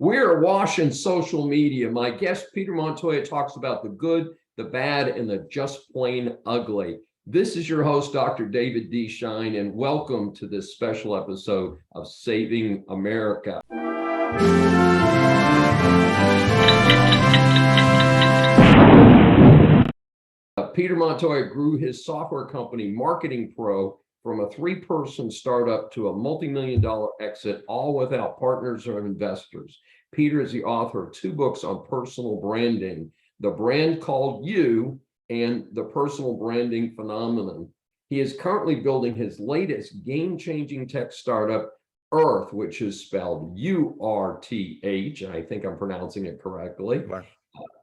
We're awash in social media. My guest, Peter Montoya, talks about the good, the bad, and the just plain ugly. This is your host, Dr. David D. Schein, and welcome to this special episode of Saving America. Peter Montoya grew his software company, Marketing Pro, from a three-person startup to a multi-million-dollar exit, all without partners or investors. Peter is the author of two books on personal branding, The Brand Called You and The Personal Branding Phenomenon. He is currently building his latest game-changing tech startup, Earth, which is spelled U-R-T-H, and I think I'm pronouncing it correctly, Right.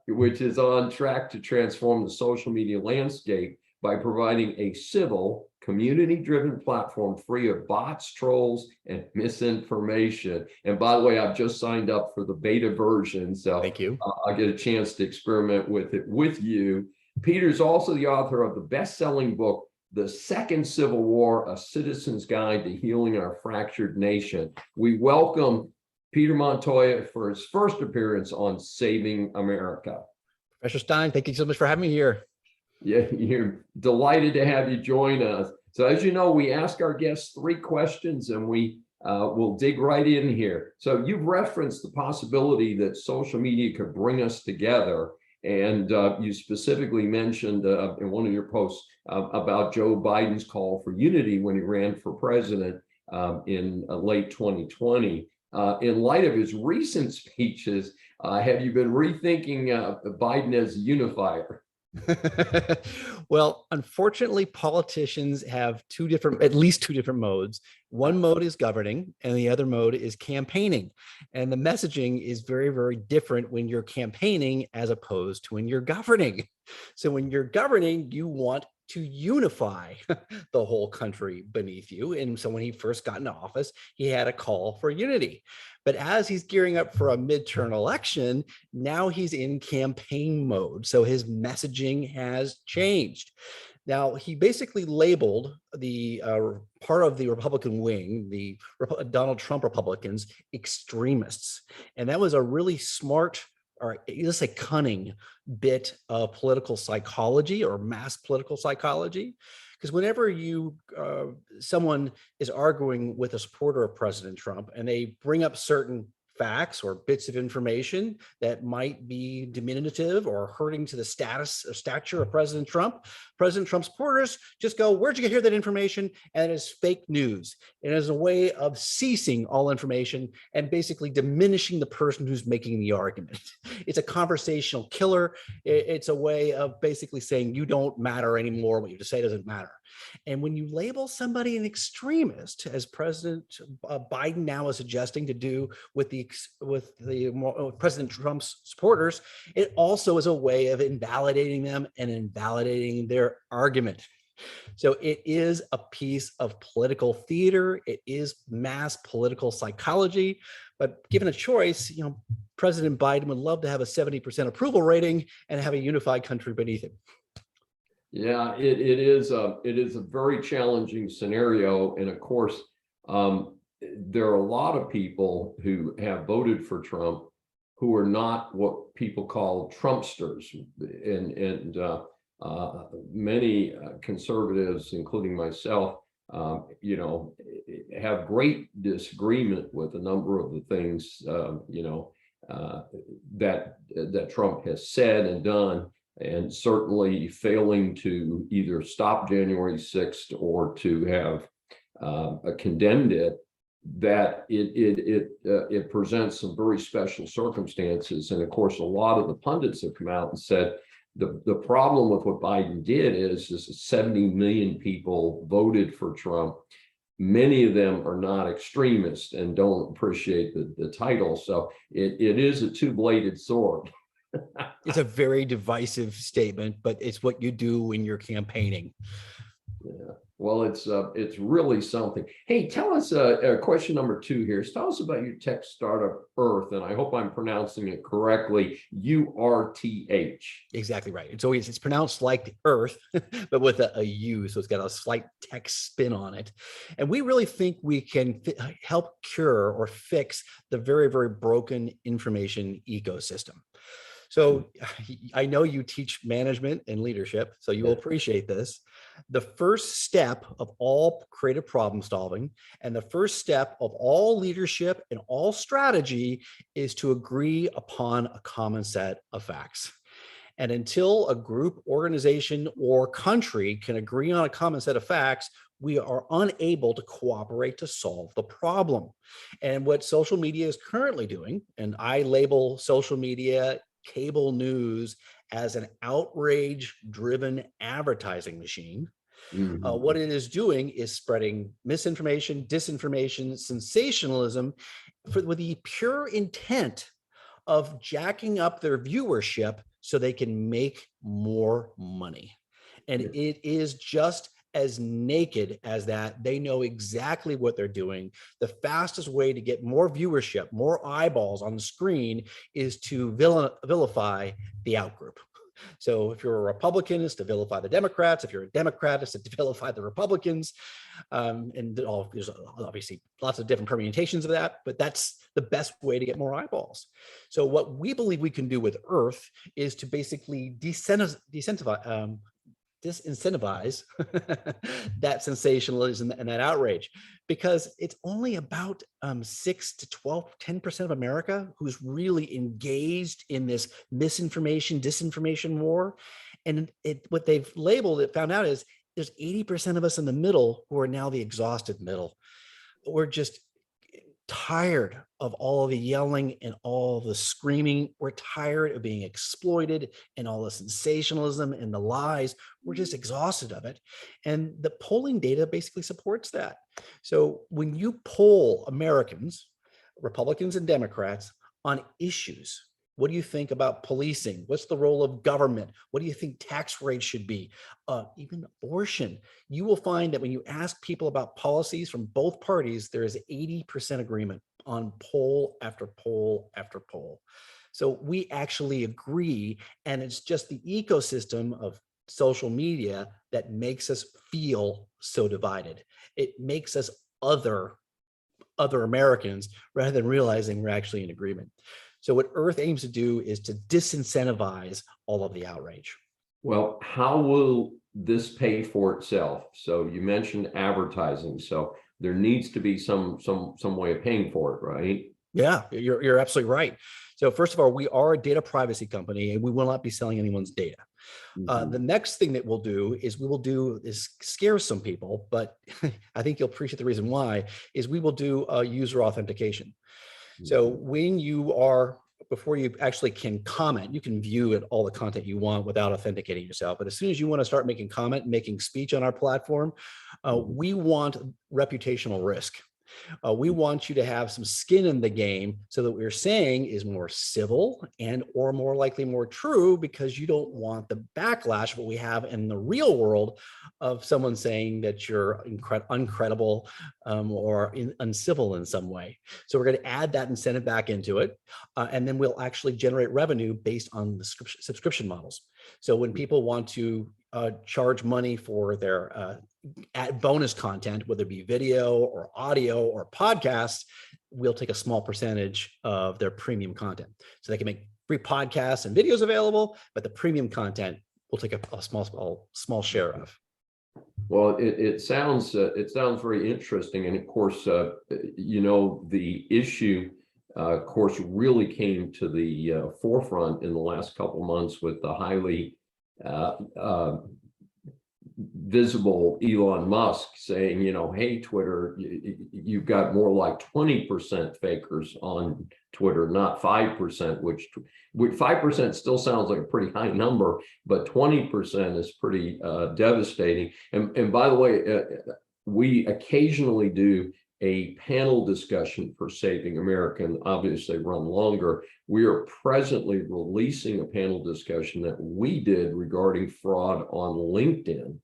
Which is on track to transform the social media landscape by providing a civil, community-driven platform free of bots, trolls, and misinformation. And by the way, I've just signed up for the beta version, so Thank you. I'll get a chance to experiment with it with you. Peter's also the author of the best-selling book, The Second Civil War, A Citizen's Guide to Healing Our Fractured Nation. We welcome Peter Montoya for his first appearance on Saving America. Professor Stein, thank you so much for having me here. Yeah, you're delighted to have you join us. So as you know, we ask our guests three questions and we will dig right in here. So you've referenced the possibility that social media could bring us together. And you specifically mentioned in one of your posts about Joe Biden's call for unity when he ran for president in late 2020. In light of his recent speeches, have you been rethinking Biden as a unifier? Well, unfortunately, politicians have at least two different modes. One mode is governing and the other mode is campaigning. And the messaging is very, very different when you're campaigning as opposed to when you're governing. So when you're governing, you want to unify the whole country beneath you. And so when he first got into office, he had a call for unity. But as he's gearing up for a midterm election, now he's in campaign mode. So his messaging has changed. Now, he basically labeled the part of the Republican wing, the Donald Trump Republicans, extremists. And that was a really smart, or let's say cunning bit of political psychology or mass political psychology. Because whenever someone is arguing with a supporter of President Trump and they bring up certain facts or bits of information that might be diminutive or hurting to the status or stature of President Trump supporters just go, "Where'd you hear that information?" And it is fake news. It is a way of ceasing all information and basically diminishing the person who's making the argument. It's a conversational killer. It's a way of basically saying you don't matter anymore. What you just say doesn't matter. And when you label somebody an extremist, as President Biden now is suggesting to do with President Trump's supporters, it also is a way of invalidating them and invalidating their argument. So it is a piece of political theater. It is mass political psychology. But given a choice, President Biden would love to have a 70% approval rating and have a unified country beneath him. Yeah, it is a very challenging scenario. And of course, there are a lot of people who have voted for Trump who are not what people call Trumpsters. And many conservatives, including myself, have great disagreement with a number of the things, that Trump has said and done. And certainly failing to either stop January 6th or to have condemned it, that it presents some very special circumstances. And of course, a lot of the pundits have come out and said the problem with what Biden did is 70 million people voted for Trump. Many of them are not extremists and don't appreciate the title. So it is a two-bladed sword. It's a very divisive statement, but it's what you do when you're campaigning. Yeah. Well, it's really something. Hey, tell us question number 2 here. Tell us about your tech startup Earth, and I hope I'm pronouncing it correctly. URTH. Exactly right. It's pronounced like the Earth, but with a U, so it's got a slight tech spin on it. And we really think we can help cure or fix the very, very broken information ecosystem. So I know you teach management and leadership, so you will appreciate this. The first step of all creative problem solving and the first step of all leadership and all strategy is to agree upon a common set of facts. And until a group, organization, or country can agree on a common set of facts, we are unable to cooperate to solve the problem. And what social media is currently doing, and I label social media, cable news as an outrage-driven advertising machine. What it is doing is spreading misinformation, disinformation, sensationalism with the pure intent of jacking up their viewership so they can make more money. And it is just as naked as that. They know exactly what they're doing. The fastest way to get more viewership, more eyeballs on the screen is to vilify the outgroup. So if you're a Republican, it's to vilify the Democrats. If you're a Democrat, it's to vilify the Republicans. And there's obviously lots of different permutations of that, but that's the best way to get more eyeballs. So what we believe we can do with Earth is to basically disincentivize that sensationalism and that outrage, because it's only about 6 to 12, 10% of America who's really engaged in this misinformation, disinformation war. And what they've found out is there's 80% of us in the middle who are now the exhausted middle. We're just tired of all the yelling and all the screaming. We're tired of being exploited and all the sensationalism and the lies. We're just exhausted of it. And the polling data basically supports that. So when you poll Americans, Republicans and Democrats, on issues, what do you think about policing? What's the role of government? What do you think tax rates should be? Even abortion. You will find that when you ask people about policies from both parties, there is 80% agreement on poll after poll after poll. So we actually agree, and it's just the ecosystem of social media that makes us feel so divided. It makes us other Americans rather than realizing we're actually in agreement. So what Earth aims to do is to disincentivize all of the outrage. Well, how will this pay for itself? So you mentioned advertising, so there needs to be some way of paying for it, right? Yeah, you're absolutely right. So first of all, we are a data privacy company, and we will not be selling anyone's data. The next thing that we'll do is scare some people, but I think you'll appreciate the reason why, is we will do user authentication. So before you actually can comment, you can view all the content you want without authenticating yourself. But as soon as you want to start making comment, making speech on our platform, we want reputational risk. We want you to have some skin in the game so that what you're saying is more civil and or more likely more true, because you don't want the backlash of what we have in the real world of someone saying that you're uncredible or uncivil in some way. So we're going to add that incentive back into it. And then we'll actually generate revenue based on the subscription models. So when people want to charge money for their bonus content, whether it be video or audio or podcasts, we'll take a small percentage of their premium content. So they can make free podcasts and videos available, but the premium content we'll take a small share of. Well, it sounds very interesting, and of course, the issue, of course, really came to the forefront in the last couple of months with the highly visible Elon Musk saying, hey, Twitter, you've got more like 20% fakers on Twitter, not 5%, which 5% still sounds like a pretty high number, but 20% is pretty devastating. And by the way, we occasionally do a panel discussion for Saving America, and obviously run longer. We are presently releasing a panel discussion that we did regarding fraud on LinkedIn.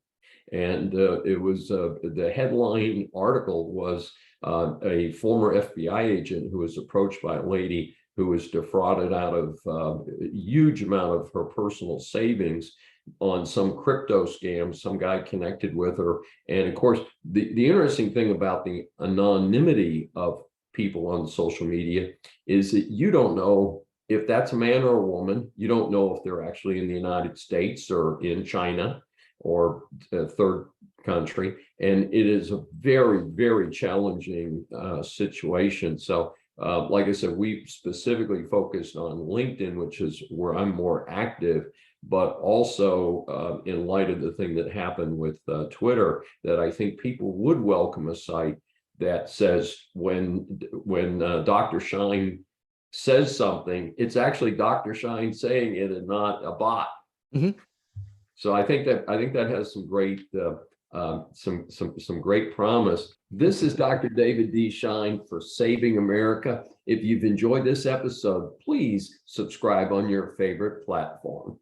And it was the headline article was a former FBI agent who was approached by a lady who was defrauded out of a huge amount of her personal savings on some crypto scam, some guy connected with her. And of course, the interesting thing about the anonymity of people on social media is that you don't know if that's a man or a woman. You don't know if they're actually in the United States or in China or a third country. And it is a very, very challenging situation. So like I said, we specifically focused on LinkedIn, which is where I'm more active, but also in light of the thing that happened with Twitter, that I think people would welcome a site that says when Dr. Schein says something, it's actually Dr. Schein saying it and not a bot. Mhm. So I think that has some great some great promise. This is Dr. David D. Schein for Saving America. If you've enjoyed this episode, please subscribe on your favorite platform.